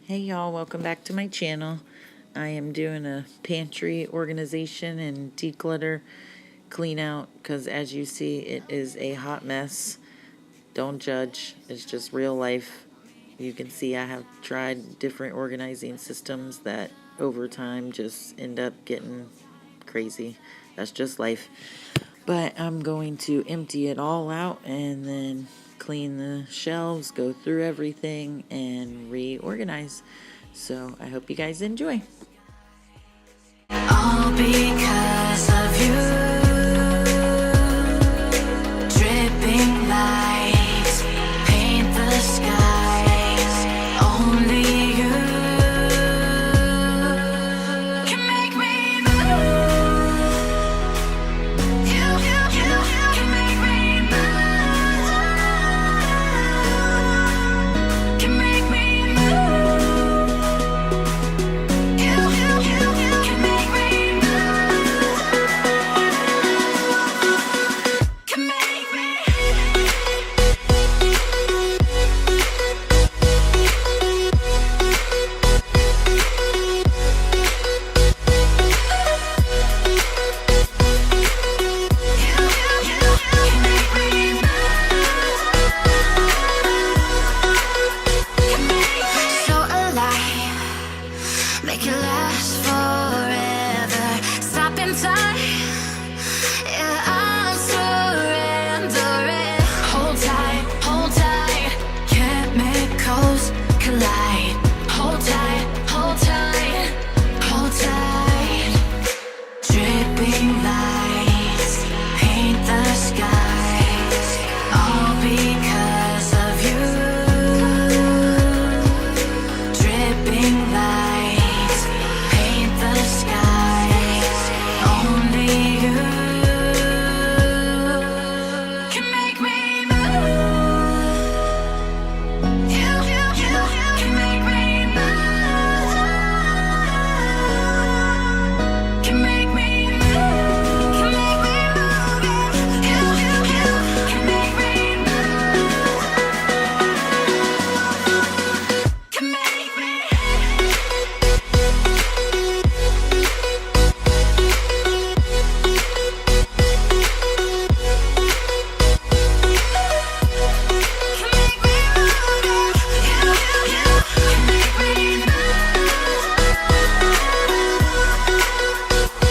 Hey y'all, welcome back to my channel. I am doing a pantry organization and declutter clean out because as you see it is a hot mess. Don't judge, it's just real life. You can see I have tried different organizing systems that over time just end up getting crazy. That's just life. But I'm going to empty it all out and then clean the shelves, go through everything, and reorganize. So I hope you guys enjoy. All because of you. Dripping lights paint the skies. Only you can make me move. You can make me move. Can make me move. You can make me move. Can make me. So alive, make it last forever. Stop in time, yeah, I'm surrendering. Hold tight, chemicals collide. Hold tight, hold tight, hold tight. Dripping lights paint the skies. All because of you. Dripping lights paint the skies. Only you can make me move. You can make me move. Can make me move. Can make me move. You can make me move. Can make me. Can make me move. You can make me move.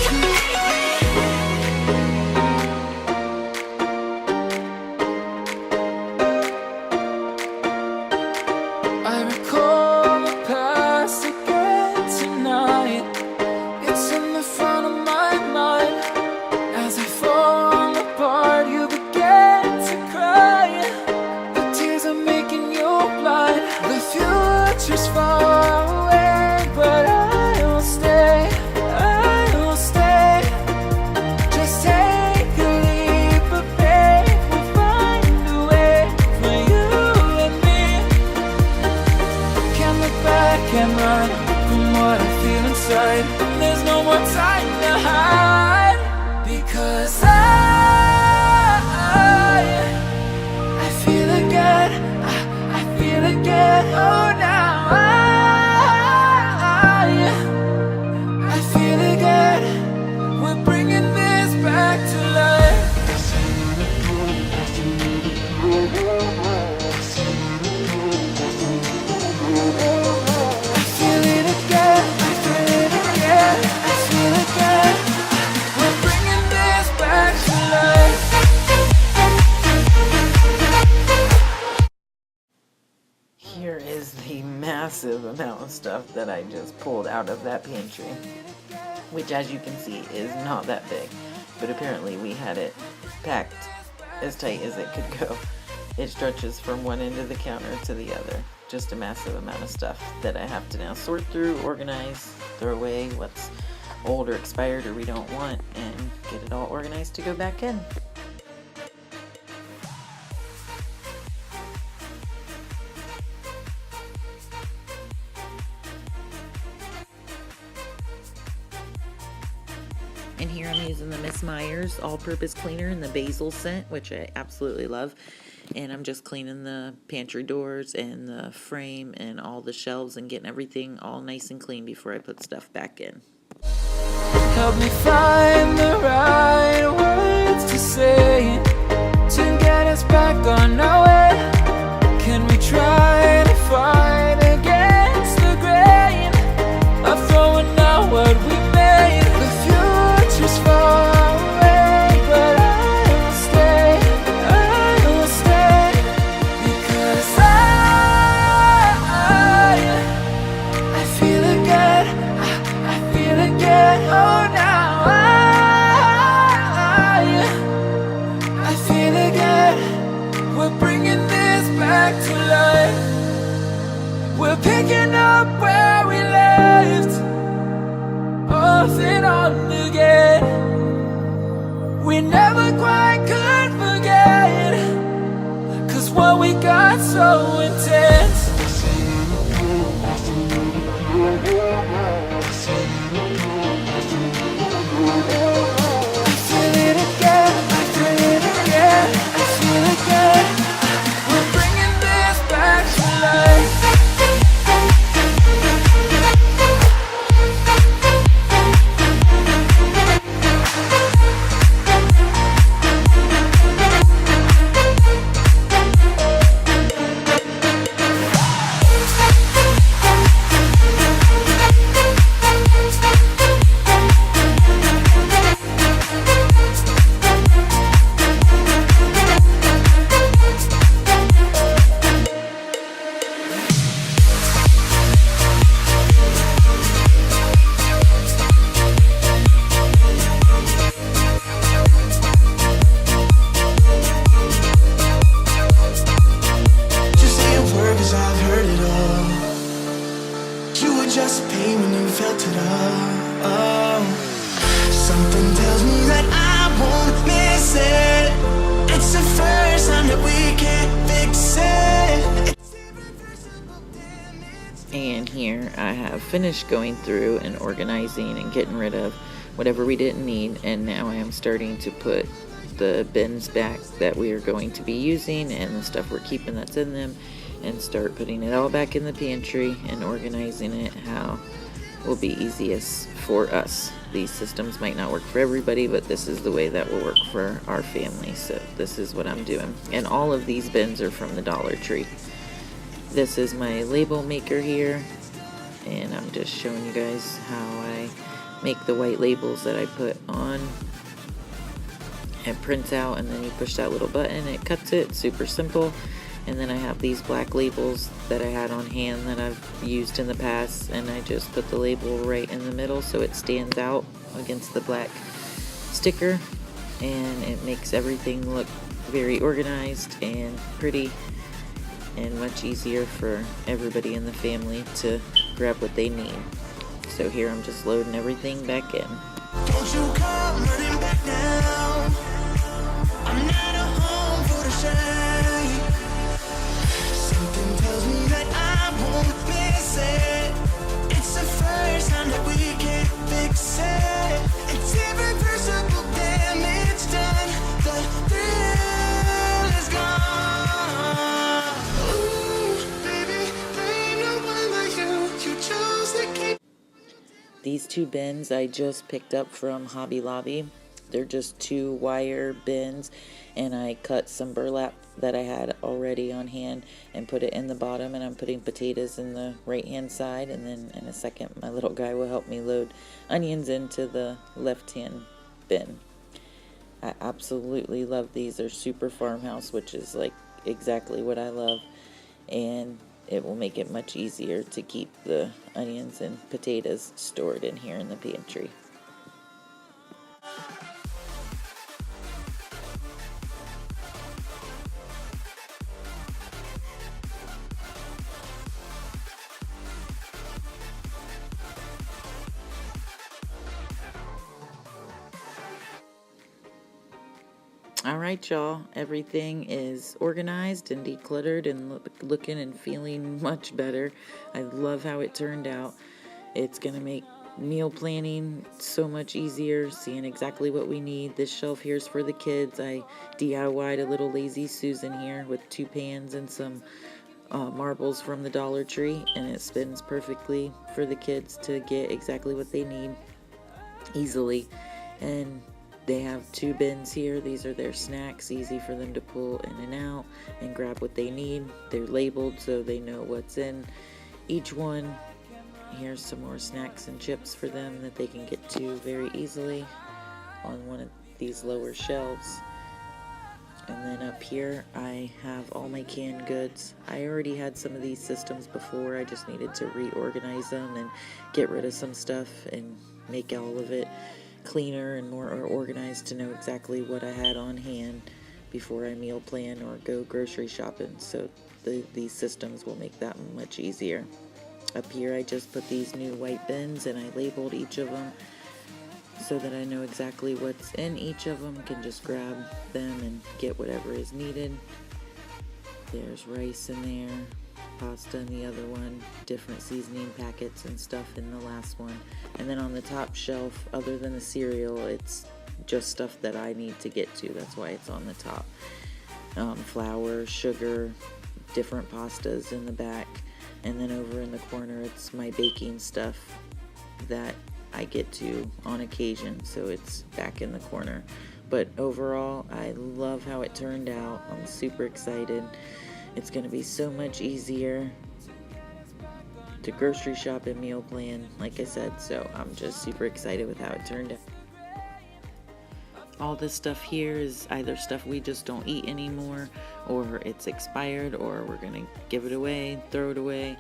Can make I recall the past again tonight. It's in the front of my mind. As I fall apart, you begin to cry. The tears are making you blind. The future's far away, but I will stay. I will stay. Just take a leap of faith. We'll find a way for you and me. Can't look back and run from what I feel inside. There's no more time to hide. Because I feel again. I feel again. Oh, now I feel again. We're bringing this back to life. I feel it again. I feel it again. I feel again. We're bringing this back to life. Here is the massive amount of stuff that I just pulled out of that pantry, which as you can see is not that big, but apparently we had it packed as tight as it could go. It stretches from one end of the counter to the other. Just a massive amount of stuff that I have to now sort through, organize, throw away what's old or expired or we don't want, and get it all organized to go back in. And here I'm using the Miss Myers all-purpose cleaner in the basil scent, which I absolutely love. and I'm just cleaning the pantry doors and the frame and all the shelves and getting everything all nice and clean before I put stuff back in. Help me find the right words to say to get us back on our way. Can we try to fight against the grain of throwing out what we made? The future's far away, but I will stay, because I feel again, I feel again, oh now I feel again, we're bringing this back to life, we're picking up where we left, off and on again, we never quite could forget, 'cause what we got so intense. Just pain when you felt it all. Oh, something tells me that I won't miss it. It's the first time that we can't fix it. And here I have finished going through and organizing and getting rid of whatever we didn't need, and now I am starting to put the bins back that we are going to be using and the stuff we're keeping that's in them, and start putting it all back in the pantry and organizing it how will be easiest for us. These systems might not work for everybody, but this is the way that will work for our family, so this is what I'm doing. And all of these bins are from the Dollar Tree. This is my label maker here, and I'm just showing you guys how I make the white labels that I put on. It prints out, and then you push that little button, it cuts it. Super simple. And then I have these black labels that I had on hand that I've used in the past, and I just put the label right in the middle so it stands out against the black sticker, and it makes everything look very organized and pretty and much easier for everybody in the family to grab what they need. So here I'm just loading everything back in. Don't you come running back now. I'm not a home for the shy. Something tells me that I won't miss it. It's the first time that we can't fix it. It's irreversible damage done. The thrill is gone. Ooh, baby, there ain't no one like you. You chose to keep. These two bins I just picked up from Hobby Lobby. They're just 2 wire bins, and I cut some burlap that I had already on hand and put it in the bottom, and I'm putting potatoes in the right hand side, and then in a second my little guy will help me load onions into the left hand bin. I absolutely love these. They're super farmhouse, which is like exactly what I love, and it will make it much easier to keep the onions and potatoes stored in here in the pantry. Alright y'all, everything is organized and decluttered and looking and feeling much better. I love how it turned out. It's going to make Meal planning, so much easier, seeing exactly what we need. This shelf here is for the kids. I DIY'd a little Lazy Susan here with 2 pans and some marbles from the Dollar Tree, and it spins perfectly for the kids to get exactly what they need easily. And they have 2 bins here. These are their snacks, easy for them to pull in and out and grab what they need. They're labeled so they know what's in each one. Here's some more snacks and chips for them that they can get to very easily on one of these lower shelves. And then up here I have all my canned goods. I already had some of these systems before. I just needed to reorganize them and get rid of some stuff and make all of it cleaner and more organized to know exactly what I had on hand before I meal plan or go grocery shopping. So these systems will make that much easier. Up here I just put these new white bins and I labeled each of them so that I know exactly what's in each of them. Can just grab them and get whatever is needed. There's rice in there, pasta in the other one, different seasoning packets and stuff in the last one. And then on the top shelf, other than the cereal, it's just stuff that I need to get to. That's why it's on the top. Flour, sugar, different pastas in the back. And then over in the corner, it's my baking stuff that I get to on occasion, so it's back in the corner. But overall, I love how it turned out. I'm super excited. It's going to be so much easier to grocery shop and meal plan, like I said, so I'm just super excited with how it turned out. All this stuff here is either stuff we just don't eat anymore, or it's expired, or we're going to give it away, throw it away.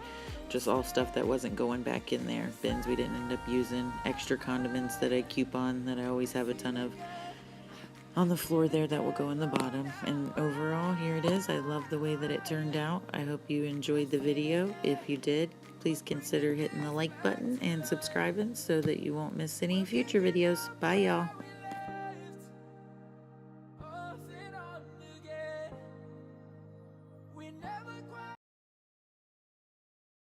Just all stuff that wasn't going back in there. Bins we didn't end up using. Extra condiments that I coupon that I always have a ton of on the floor there that will go in the bottom. And overall, here it is. I love the way that it turned out. I hope you enjoyed the video. If you did, please consider hitting the like button and subscribing so that you won't miss any future videos. Bye, y'all. We never quite